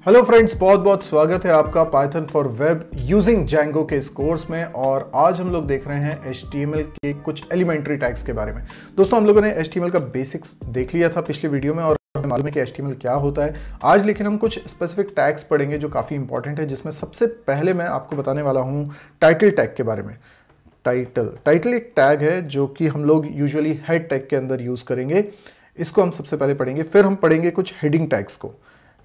Hello friends, बहुत बहुत स्वागत है आपका Python for web using Django के इस कोर्स में। और आज हम लोग देख रहे हैं HTML के कुछ एलिमेंट्री टैग्स के बारे में। दोस्तों, हम लोगों ने HTML का बेसिक्स देख लिया था पिछले वीडियो में और हमें मालूम है कि HTML क्या होता है। आज लेकिन हम कुछ स्पेसिफिक टैग्स पढ़ेंगे जो काफ़ी इंपॉर्टेंट है, जिसमें सबसे पहले मैं आपको बताने वाला हूँ टाइटल टैग के बारे में। टाइटल एक टैग है जो कि हम लोग यूजुअली हेड टैग के अंदर यूज़ करेंगे। इसको हम सबसे पहले पढ़ेंगे, फिर हम पढ़ेंगे कुछ हेडिंग टैग्स को,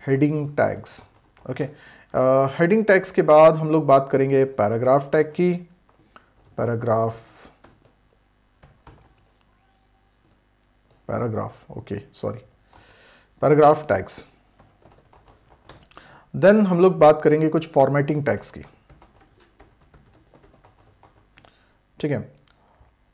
heading tags. Okay, heading tags के बाद हम लोग बात करेंगे पैराग्राफ टैग की। Paragraph tags. देन हम लोग बात करेंगे कुछ फॉर्मेटिंग टैग्स की। ठीक है,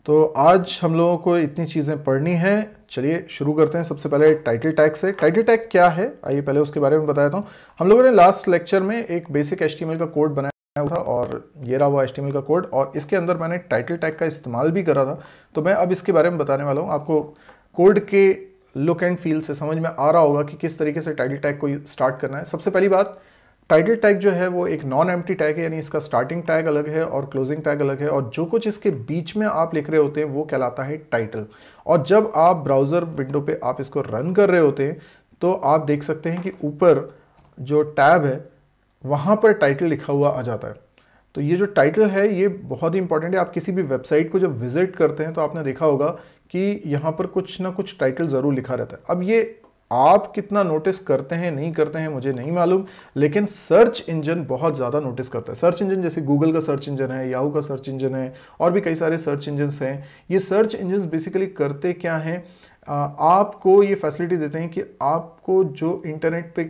तो आज हम लोगों को इतनी चीज़ें पढ़नी है। चलिए शुरू करते हैं। सबसे पहले टाइटल टैग से। टाइटल टैग क्या है, आइए पहले उसके बारे में बताता हूँ। हम लोगों ने लास्ट लेक्चर में एक बेसिक HTML का कोड बनाया था और ये रहा वो HTML का कोड, और इसके अंदर मैंने टाइटल टैग का इस्तेमाल भी करा था। तो मैं अब इसके बारे में बताने वाला हूँ। आपको कोड के लुक एंड फील से समझ में आ रहा होगा कि किस तरीके से टाइटल टैग को स्टार्ट करना है। सबसे पहली बात, टाइटल टैग जो है वो एक नॉन एम्प्टी टैग है, यानी इसका स्टार्टिंग टैग अलग है और क्लोजिंग टैग अलग है, और जो कुछ इसके बीच में आप लिख रहे होते हैं वो कहलाता है टाइटल। और जब आप ब्राउज़र विंडो पे आप इसको रन कर रहे होते हैं तो आप देख सकते हैं कि ऊपर जो टैब है वहाँ पर टाइटल लिखा हुआ आ जाता है। तो ये जो टाइटल है ये बहुत ही इंपॉर्टेंट है। आप किसी भी वेबसाइट को जब विजिट करते हैं तो आपने देखा होगा कि यहाँ पर कुछ ना कुछ टाइटल ज़रूर लिखा रहता है। अब ये आप कितना नोटिस करते हैं नहीं करते हैं मुझे नहीं मालूम, लेकिन सर्च इंजन बहुत ज़्यादा नोटिस करता है। सर्च इंजन जैसे गूगल का सर्च इंजन है, याहू का सर्च इंजन है, और भी कई सारे सर्च इंजन्स हैं। ये सर्च इंजन्स बेसिकली करते क्या हैं, आपको ये फैसिलिटी देते हैं कि आपको जो इंटरनेट पे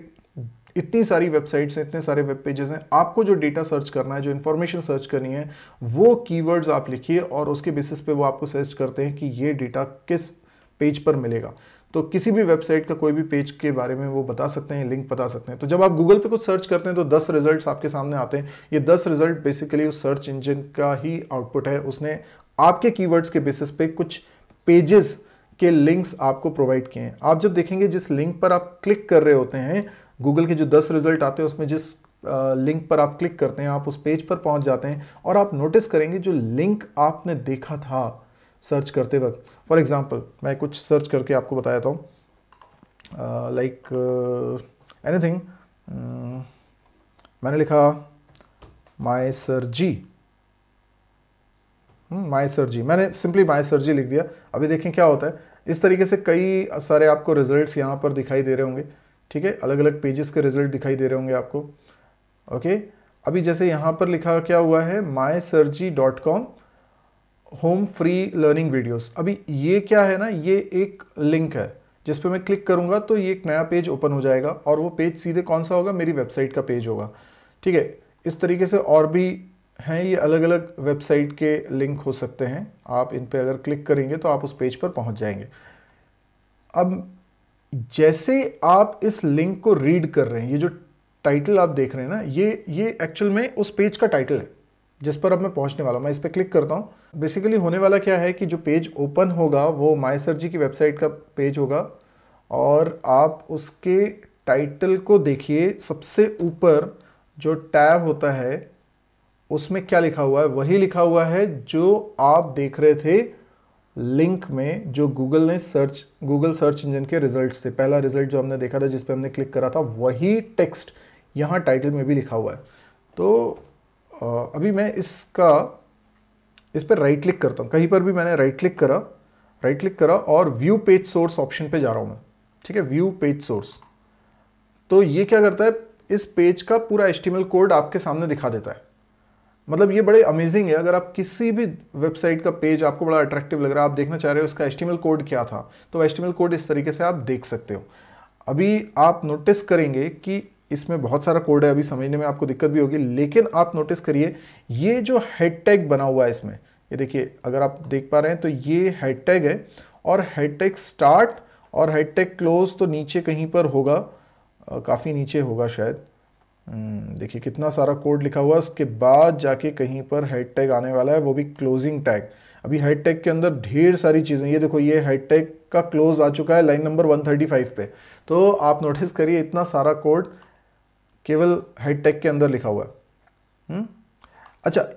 इतनी सारी वेबसाइट्स हैं, इतने सारे वेब पेजेस हैं, आपको जो डेटा सर्च करना है, जो इन्फॉर्मेशन सर्च करनी है, वो कीवर्ड्स आप लिखिए और उसके बेसिस पे वो आपको सजेस्ट करते हैं कि ये डेटा किस पेज पर मिलेगा। तो किसी भी वेबसाइट का कोई भी पेज के बारे में वो बता सकते हैं, लिंक बता सकते हैं। तो जब आप गूगल पे कुछ सर्च करते हैं तो 10 रिजल्ट्स आपके सामने आते हैं। ये 10 रिजल्ट बेसिकली उस सर्च इंजन का ही आउटपुट है। उसने आपके कीवर्ड्स के बेसिस पे कुछ पेजेस के लिंक्स आपको प्रोवाइड किए हैं। आप जब देखेंगे जिस लिंक पर आप क्लिक कर रहे होते हैं, गूगल के जो 10 रिजल्ट आते हैं उसमें जिस लिंक पर आप क्लिक करते हैं आप उस पेज पर पहुंच जाते हैं, और आप नोटिस करेंगे जो लिंक आपने देखा था सर्च करते वक्त। फॉर एग्जाम्पल मैं कुछ सर्च करके आपको बताता हूँ, लाइक एनीथिंग। मैंने लिखा माय सर जी, मैंने सिंपली माय सर जी लिख दिया। अभी देखें क्या होता है। इस तरीके से कई सारे आपको रिजल्ट्स यहाँ पर दिखाई दे रहे होंगे। ठीक है, अलग अलग पेजेस के रिजल्ट दिखाई दे रहे होंगे आपको। ओके, अभी जैसे यहाँ पर लिखा क्या हुआ है, mysurgery.com home free learning videos. अभी ये क्या है ना, ये एक लिंक है जिस पे मैं क्लिक करूंगा तो ये एक नया पेज ओपन हो जाएगा, और वो पेज सीधे कौन सा होगा, मेरी वेबसाइट का पेज होगा। ठीक है, इस तरीके से और भी हैं, ये अलग अलग वेबसाइट के लिंक हो सकते हैं। आप इन पे अगर क्लिक करेंगे तो आप उस पेज पर पहुंच जाएंगे। अब जैसे आप इस लिंक को रीड कर रहे हैं, ये जो टाइटल आप देख रहे हैं ना, ये एक्चुअल में उस पेज का टाइटल है जिस पर अब मैं पहुंचने वाला हूं। मैं इस पर क्लिक करता हूं। बेसिकली होने वाला क्या है कि जो पेज ओपन होगा वो माय सर जी की वेबसाइट का पेज होगा, और आप उसके टाइटल को देखिए। सबसे ऊपर जो टैब होता है उसमें क्या लिखा हुआ है, वही लिखा हुआ है जो आप देख रहे थे लिंक में, जो गूगल सर्च इंजन के रिजल्ट्स थे। पहला रिजल्ट जो हमने देखा था जिस पे हमने क्लिक करा था, वही टेक्स्ट यहाँ टाइटल में भी लिखा हुआ है। तो अभी मैं इस पर राइट क्लिक करता हूँ। कहीं पर भी मैंने राइट क्लिक करा और व्यू पेज सोर्स ऑप्शन पे जा रहा हूँ मैं। ठीक है, व्यू पेज सोर्स। तो ये क्या करता है, इस पेज का पूरा HTML कोड आपके सामने दिखा देता है। मतलब ये बड़े अमेजिंग है। अगर आप किसी भी वेबसाइट का पेज आपको बड़ा अट्रैक्टिव लग रहा है, आप देखना चाह रहे हो इसका HTML कोड क्या था, तो HTML कोड इस तरीके से आप देख सकते हो। अभी आप नोटिस करेंगे कि इसमें बहुत सारा कोड है, अभी समझने में आपको दिक्कत भी होगी, लेकिन आप नोटिस करिए ये जो हेड टैग बना हुआ है इसमें, ये देखिए, अगर आप देख पा रहे हैं तो ये हेड टैग है, और हेड टैग स्टार्ट और हेड टैग क्लोज तो नीचे कहीं पर होगा, काफ़ी नीचे होगा शायद। देखिए कितना सारा कोड लिखा हुआ है। उसके बाद जाके कहीं पर हेड टैग आने वाला है, वो भी क्लोजिंग टैग। अभी हेड टैग के अंदर ढेर सारी चीज़ें, ये देखो ये हेड टैग का क्लोज आ चुका है लाइन नंबर 135 पे। तो आप नोटिस करिए इतना सारा कोड केवल हेड टैग के अंदर लिखा हुआ है। अच्छा,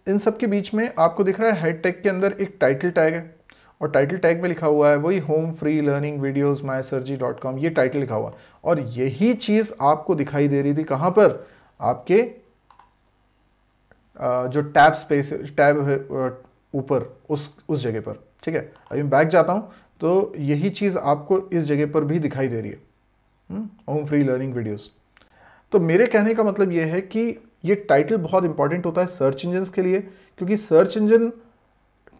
इन सब के बीच में आपको दिख रहा है हेड टैग के अंदर एक टाइटल टैग है, और टाइटल टैग में लिखा हुआ है वही home free learning videos mysurgery.com, ये टाइटल लिखा हुआ। और यही चीज़ आपको दिखाई दे रही थी कहाँ पर, आपके जो टैब स्पेस टैब है ऊपर उस जगह पर। ठीक है, अभी मैं बैक जाता हूँ तो यही चीज़ आपको इस जगह पर भी दिखाई दे रही है, होम फ्री लर्निंग वीडियोस। तो मेरे कहने का मतलब ये है कि ये टाइटल बहुत इंपॉर्टेंट होता है सर्च इंजन के लिए, क्योंकि सर्च इंजन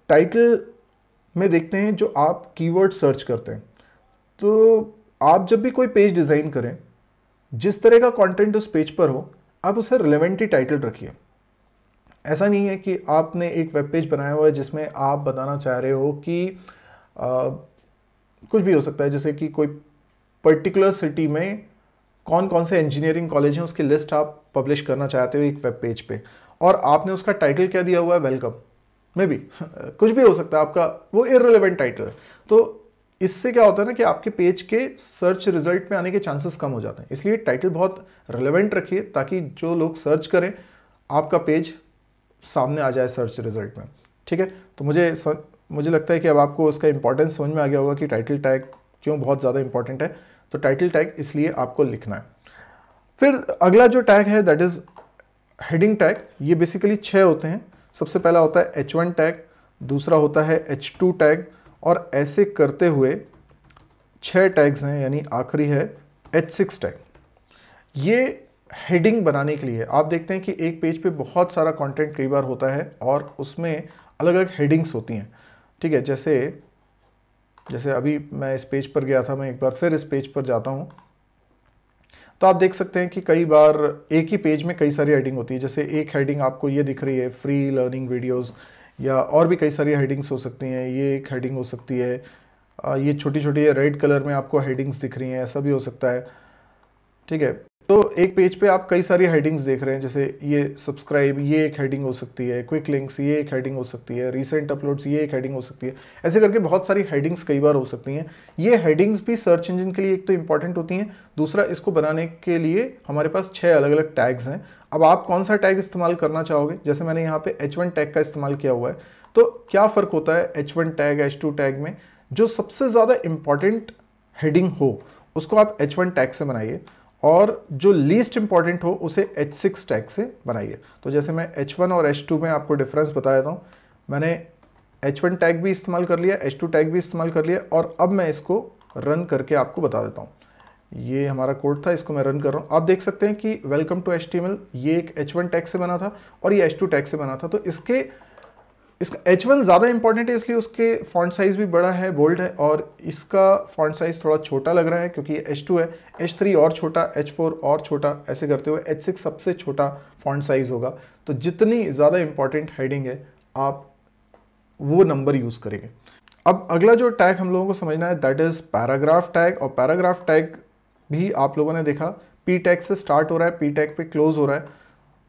टाइटल में देखते हैं जो आप कीवर्ड सर्च करते हैं। तो आप जब भी कोई पेज डिज़ाइन करें, जिस तरह का कंटेंट उस पेज पर हो, आप उसे रिलेवेंट ही टाइटल रखिए। ऐसा नहीं है कि आपने एक वेब पेज बनाया हुआ है जिसमें आप बताना चाह रहे हो कि कुछ भी हो सकता है, जैसे कि कोई पर्टिकुलर सिटी में कौन कौन से इंजीनियरिंग कॉलेज हैं उसकी लिस्ट आप पब्लिश करना चाहते हो एक वेब पेज पे, और आपने उसका टाइटल क्या दिया हुआ है, वेलकम, मे बी कुछ भी हो सकता है आपका, वो इररिलेवेंट टाइटल है। तो इससे क्या होता है ना कि आपके पेज के सर्च रिजल्ट में आने के चांसेस कम हो जाते हैं। इसलिए टाइटल बहुत रिलेवेंट रखिए ताकि जो लोग सर्च करें आपका पेज सामने आ जाए सर्च रिजल्ट में। ठीक है, तो मुझे लगता है कि अब आपको उसका इंपॉर्टेंस समझ में आ गया होगा कि टाइटल टैग क्यों बहुत ज़्यादा इंपॉर्टेंट है। तो टाइटल टैग इसलिए आपको लिखना है। फिर अगला जो टैग है दैट इज़ हेडिंग टैग। ये बेसिकली 6 होते हैं। सबसे पहला होता है H1 टैग, दूसरा होता है H2 टैग, और ऐसे करते हुए 6 टैग्स हैं, यानी आखिरी है H6 टैग। ये हेडिंग बनाने के लिए आप देखते हैं कि एक पेज पे बहुत सारा कंटेंट कई बार होता है और उसमें अलग अलग हेडिंग्स होती हैं। ठीक है, जैसे अभी मैं इस पेज पर गया था, मैं एक बार फिर इस पेज पर जाता हूं, तो आप देख सकते हैं कि कई बार एक ही पेज में कई सारी हेडिंग होती है। जैसे एक हेडिंग आपको ये दिख रही है फ्री लर्निंग वीडियोस, या और भी कई सारी हेडिंग्स हो सकती हैं। ये एक हेडिंग हो सकती है, ये छोटी छोटी रेड कलर में आपको हेडिंग्स दिख रही हैं, ऐसा भी हो सकता है। ठीक है, तो एक पेज पे आप कई सारी हेडिंग्स देख रहे हैं, जैसे ये सब्सक्राइब, ये एक हेडिंग हो सकती है, क्विक लिंक्स, ये एक हेडिंग हो सकती है, रीसेंट अपलोड्स, ये एक हेडिंग हो सकती है। ऐसे करके बहुत सारी हेडिंग्स कई बार हो सकती हैं। ये हेडिंग्स भी सर्च इंजन के लिए एक तो इंपॉर्टेंट होती हैं, दूसरा इसको बनाने के लिए हमारे पास 6 अलग अलग टैग्स हैं। अब आप कौन सा टैग इस्तेमाल करना चाहोगे, जैसे मैंने यहाँ पे H1 टैग का इस्तेमाल किया हुआ है। तो क्या फ़र्क होता है H1 टैग H2 टैग में, जो सबसे ज़्यादा इंपॉर्टेंट हेडिंग हो उसको आप H1 टैग से बनाइए, और जो लीस्ट इंपॉर्टेंट हो उसे H6 टैग से बनाइए। तो जैसे मैं H1 और H2 में आपको डिफरेंस बता देता हूँ। मैंने H1 टैग भी इस्तेमाल कर लिया, H2 टैग भी इस्तेमाल कर लिया, और अब मैं इसको रन करके आपको बता देता हूँ। ये हमारा कोड था, इसको मैं रन कर रहा हूँ। आप देख सकते हैं कि वेलकम टू HTML ये एक H1 टैग से बना था और ये H2 टैग से बना था। तो इसका H1 ज़्यादा इंपॉर्टेंट है, इसलिए उसके फॉन्ट साइज़ भी बड़ा है, बोल्ड है, और इसका फॉन्ट साइज़ थोड़ा छोटा लग रहा है क्योंकि ये H2 है। H3 और छोटा, H4 और छोटा, ऐसे करते हुए H6 सबसे छोटा फॉन्ट साइज़ होगा। तो जितनी ज़्यादा इंपॉर्टेंट हेडिंग है आप वो नंबर यूज़ करेंगे। अब अगला जो टैग हम लोगों को समझना है दैट इज़ पैराग्राफ टैग। और पैराग्राफ टैग भी आप लोगों ने देखा P टैग से स्टार्ट हो रहा है, P टैग पे क्लोज हो रहा है।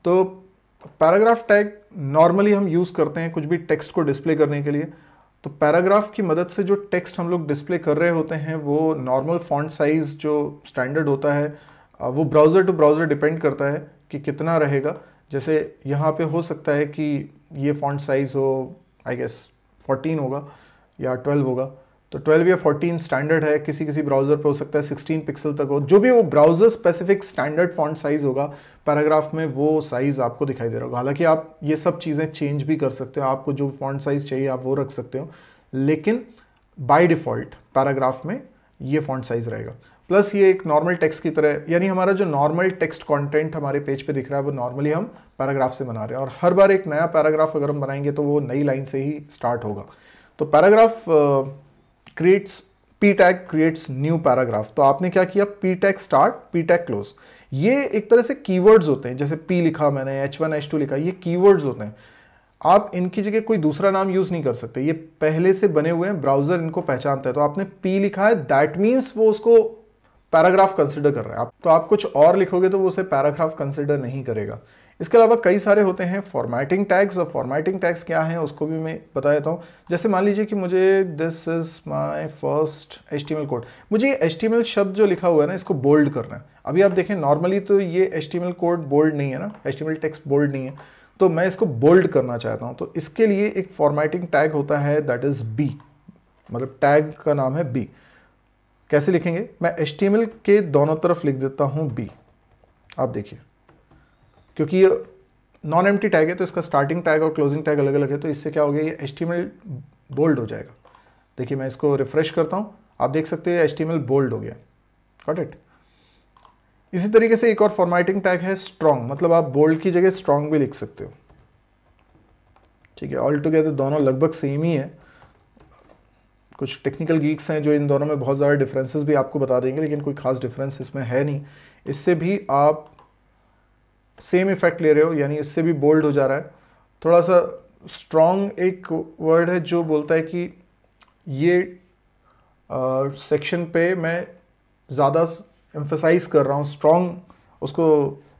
तो पैराग्राफ टैग नॉर्मली हम यूज़ करते हैं कुछ भी टेक्स्ट को डिस्प्ले करने के लिए। तो पैराग्राफ की मदद से जो टेक्स्ट हम लोग डिस्प्ले कर रहे होते हैं वो नॉर्मल फॉन्ट साइज़ जो स्टैंडर्ड होता है वो ब्राउज़र टू ब्राउज़र डिपेंड करता है कि कितना रहेगा। जैसे यहाँ पे हो सकता है कि ये फॉन्ट साइज़ हो आई गेस 14 होगा या 12 होगा। तो 12 या 14 स्टैंडर्ड है, किसी किसी ब्राउज़र पे हो सकता है 16 पिक्सल तक हो। जो भी वो browser specific standard font size होगा पैराग्राफ में, वो साइज़ आपको दिखाई दे रहा होगा। हालांकि आप ये सब चीज़ें चेंज भी कर सकते हो, आपको जो फॉन्ट साइज़ चाहिए आप वो रख सकते हो, लेकिन बाय डिफ़ॉल्ट पैराग्राफ में ये फॉन्ट साइज़ रहेगा। प्लस ये एक नॉर्मल टेक्स्ट की तरह, यानी हमारा जो नॉर्मल टेक्स्ट कंटेंट हमारे पेज पे दिख रहा है वो नॉर्मली हम पैराग्राफ से बना रहे हैं, और हर बार एक नया पैराग्राफ अगर हम बनाएंगे तो वो नई लाइन से ही स्टार्ट होगा। तो paragraph creates P tag creates new paragraph. तो आपने क्या किया, P tag start, P tag close. ये एक तरह से कीवर्ड्स होते हैं, जैसे P लिखा मैंने, H1 H2 लिखा, ये कीवर्ड्स होते हैं। आप इनकी जगह कोई दूसरा नाम यूज नहीं कर सकते, ये पहले से बने हुए हैं, ब्राउजर इनको पहचानता है। तो आपने P लिखा है दैट मीन्स वो उसको पैराग्राफ कंसिडर कर रहा है। तो आप कुछ और लिखोगे तो वो उसे पैराग्राफ कंसिडर नहीं करेगा। इसके अलावा कई सारे होते हैं फॉर्मेटिंग टैग्स, और फॉर्मेटिंग टैग्स क्या हैं उसको भी मैं बता देता हूँ। जैसे मान लीजिए कि मुझे this is my first HTML code, मुझे ये HTML शब्द जो लिखा हुआ है ना इसको बोल्ड करना है। अभी आप देखें नॉर्मली तो ये HTML कोड बोल्ड नहीं है ना, HTML टेक्स्ट बोल्ड नहीं है, तो मैं इसको बोल्ड करना चाहता हूँ। तो इसके लिए एक फॉर्मेटिंग टैग होता है दैट इज B, मतलब टैग का नाम है B। कैसे लिखेंगे, मैं HTML के दोनों तरफ लिख देता हूँ B। आप देखिए क्योंकि ये नॉन एम्प्टी टैग है तो इसका स्टार्टिंग टैग और क्लोजिंग टैग अलग अलग है, तो इससे क्या हो गया ये HTML बोल्ड हो जाएगा। देखिए मैं इसको रिफ्रेश करता हूँ, आप देख सकते हैं HTML बोल्ड हो गया। Got it. इसी तरीके से एक और फॉर्मेटिंग टैग है स्ट्रॉन्ग, मतलब आप बोल्ड की जगह स्ट्रॉन्ग भी लिख सकते हो। ठीक है, ऑल टुगेदर दोनों लगभग सेम ही है। कुछ टेक्निकल गीक्स हैं जो इन दोनों में बहुत ज़्यादा डिफरेंसेस भी आपको बता देंगे, लेकिन कोई खास डिफरेंस इसमें है नहीं। इससे भी आप सेम इफेक्ट ले रहे हो, यानी इससे भी बोल्ड हो जा रहा है। थोड़ा सा स्ट्रॉन्ग एक वर्ड है जो बोलता है कि ये सेक्शन पे मैं ज़्यादा एम्फसाइज कर रहा हूँ, स्ट्रॉन्ग उसको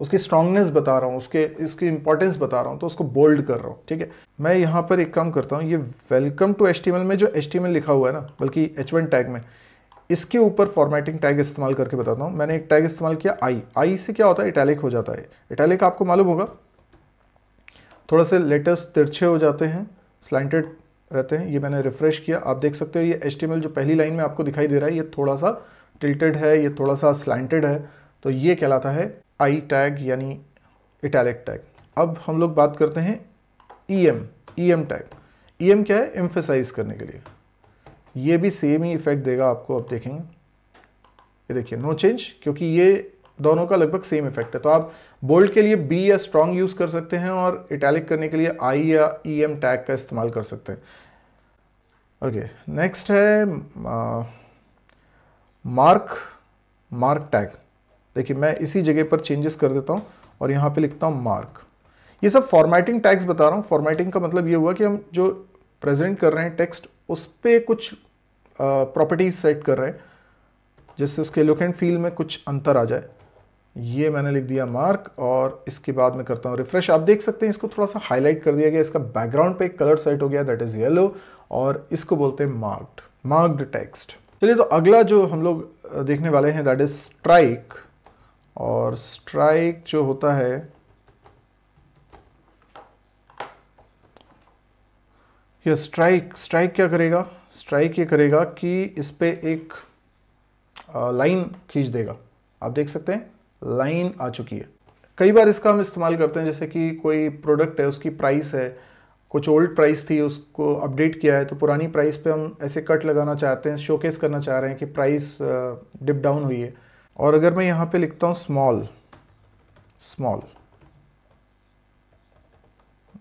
उसकी स्ट्रॉन्गनेस बता रहा हूँ, इसकी इंपॉर्टेंस बता रहा हूँ, तो उसको बोल्ड कर रहा हूँ। ठीक है, मैं यहाँ पर एक काम करता हूँ, ये वेलकम टू HTML में जो HTML लिखा हुआ है ना, बल्कि H1 टैग में, इसके ऊपर फॉर्मेटिंग टैग इस्तेमाल करके बताता हूँ। मैंने एक टैग इस्तेमाल किया आई से क्या होता है, इटैलिक हो जाता है। इटैलिक आपको मालूम होगा, थोड़ा से लेटर्स तिरछे हो जाते हैं, स्लैंटेड रहते हैं। ये मैंने रिफ्रेश किया, आप देख सकते हो ये HTML जो पहली लाइन में आपको दिखाई दे रहा है ये थोड़ा सा टिल्टेड है, ये थोड़ा सा स्लैंटेड है, तो ये कहलाता है आई टैग यानी इटैलिक टैग। अब हम लोग बात करते हैं EM टैग। EM क्या है, एम्फेसाइज करने के लिए। ये भी सेम ही इफेक्ट देगा आपको, आप देखेंगे ये देखिए नो चेंज, क्योंकि ये दोनों का लगभग सेम इफेक्ट है। तो आप बोल्ड के लिए B या स्ट्रॉन्ग यूज कर सकते हैं और इटैलिक करने के लिए I या EM टैग का इस्तेमाल कर सकते हैं। ओके, नेक्स्ट है मार्क टैग। देखिए मैं इसी जगह पर चेंजेस कर देता हूँ और यहाँ पे लिखता हूँ मार्क। ये सब फॉर्मेटिंग टैग्स बता रहा हूँ। फॉर्मेटिंग का मतलब ये हुआ कि हम जो प्रेजेंट कर रहे हैं टेक्स्ट, उस पर कुछ प्रॉपर्टीज सेट कर रहे हैं जिससे उसके लुक एंड फील में कुछ अंतर आ जाए। ये मैंने लिख दिया मार्क, और इसके बाद मैं करता हूँ रिफ्रेश। आप देख सकते हैं इसको थोड़ा सा हाईलाइट कर दिया गया, इसका बैकग्राउंड पे एक कलर सेट हो गया दैट इज येलो, और इसको बोलते हैं मार्क्ड टेक्स्ट। चलिए, तो अगला जो हम लोग देखने वाले हैं दैट इज स्ट्राइक। और स्ट्राइक जो होता है, ये स्ट्राइक क्या करेगा, स्ट्राइक ये करेगा कि इस पे एक लाइन खींच देगा। आप देख सकते हैं लाइन आ चुकी है। कई बार इसका हम इस्तेमाल करते हैं, जैसे कि कोई प्रोडक्ट है, उसकी प्राइस है, कुछ ओल्ड प्राइस थी, उसको अपडेट किया है, तो पुरानी प्राइस पे हम ऐसे कट लगाना चाहते हैं, शोकेस करना चाह रहे हैं कि प्राइस डिप डाउन हुई है। और अगर मैं यहाँ पे लिखता हूँ स्मॉल,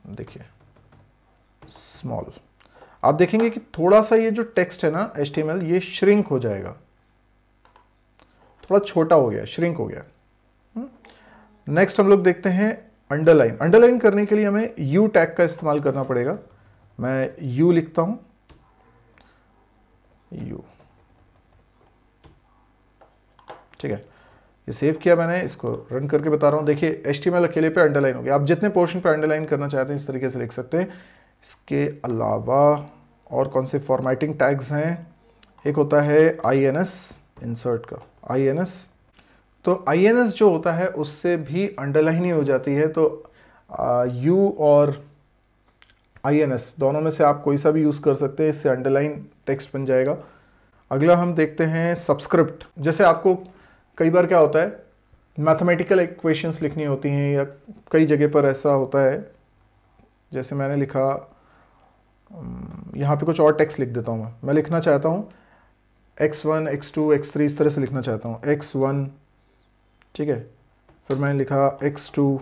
देखिए स्मॉल, आप देखेंगे कि थोड़ा सा ये जो टेक्स्ट है ना HTML, ये श्रिंक हो जाएगा, थोड़ा छोटा हो गया, श्रिंक हो गया। नेक्स्ट हम लोग देखते हैं अंडरलाइन करने के लिए हमें U टैग का इस्तेमाल करना पड़ेगा। मैं U लिखता हूं, U, ठीक है, ये सेव किया मैंने, इसको रन करके बता रहा हूं। देखिए HTML अकेले पे अंडरलाइन हो गया। आप जितने पोर्शन पे अंडरलाइन करना चाहते हैं इस तरीके से लिख सकते हैं। इसके अलावा और कौन से फॉर्मेटिंग टैग्स हैं, एक होता है INS, इंसर्ट का INS। तो INS जो होता है उससे भी अंडरलाइन ही हो जाती है। तो U और INS दोनों में से आप कोई सा भी यूज़ कर सकते हैं, इससे अंडरलाइन टेक्स्ट बन जाएगा। अगला हम देखते हैं सबस्क्रिप्ट। जैसे आपको कई बार क्या होता है, मैथमेटिकल इक्वेशंस लिखनी होती हैं, या कई जगह पर ऐसा होता है, जैसे मैंने लिखा, यहाँ पे कुछ और टेक्स्ट लिख देता हूँ। मैं लिखना चाहता हूँ x1, x2, x3, इस तरह से लिखना चाहता हूँ, x1, ठीक है, फिर मैंने लिखा x2,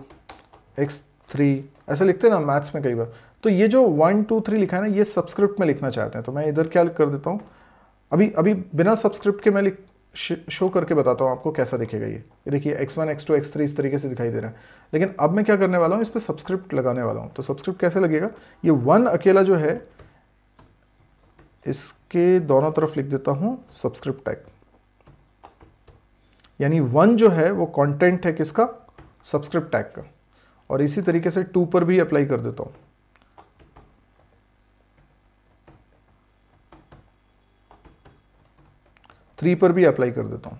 x3, ऐसे लिखते हैं ना मैथ्स में कई बार। तो ये जो 1, 2, 3 लिखा है ना, ये सबस्क्रिप्ट में लिखना चाहते हैं, तो मैं इधर क्या कर देता हूँ, अभी बिना सबस्क्रिप्ट के मैं शो करके बताता हूँ आपको कैसा दिखेगा। ये देखिए x1, x2, x3 इस तरीके से दिखाई दे रहा है। लेकिन अब मैं क्या करने वाला हूँ, इस पर सब्सक्रिप्ट लगाने वाला हूँ। तो सब्सक्रिप्ट कैसे लगेगा, ये 1 अकेला जो है इसके दोनों तरफ लिख देता हूँ सब्सक्रिप्ट टैग, यानी 1 जो है वो कंटेंट है किसका, सब्सक्रिप्ट टैग का, और इसी तरीके से 2 पर भी अप्लाई कर देता हूं। थ्री पर भी अप्लाई कर देता हूं।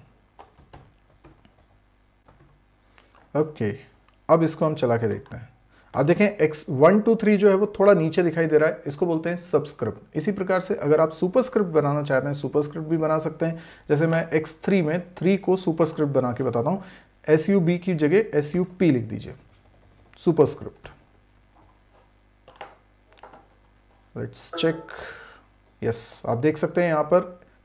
ओके, अब इसको हम चला के देखते हैं। अब देखें x1 2 3 जो है वो थोड़ा नीचे दिखाई दे रहा है, इसको बोलते हैं सबस्क्रिप्ट। इसी प्रकार से अगर आप सुपरस्क्रिप्ट बनाना चाहते हैं, सुपरस्क्रिप्ट भी बना सकते हैं। जैसे मैं x3 में 3 को सुपरस्क्रिप्ट बना के बताता हूं। SUB की जगह SUP लिख दीजिए, सुपरस्क्रिप्ट। Let's check. यस, आप देख सकते हैं यहां पर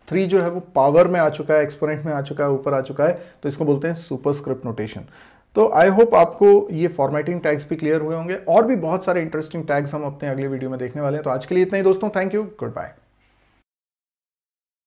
3 जो है वो पावर में आ चुका है, एक्सपोनेंट में आ चुका है, ऊपर आ चुका है, तो इसको बोलते हैं सुपरस्क्रिप्ट नोटेशन। तो आई होप आपको ये फॉर्मेटिंग टैग्स भी क्लियर हुए होंगे, और भी बहुत सारे इंटरेस्टिंग टैग्स हम अपने अगले वीडियो में देखने वाले हैं। तो आज के लिए इतना ही दोस्तों, थैंक यू, गुड बाय।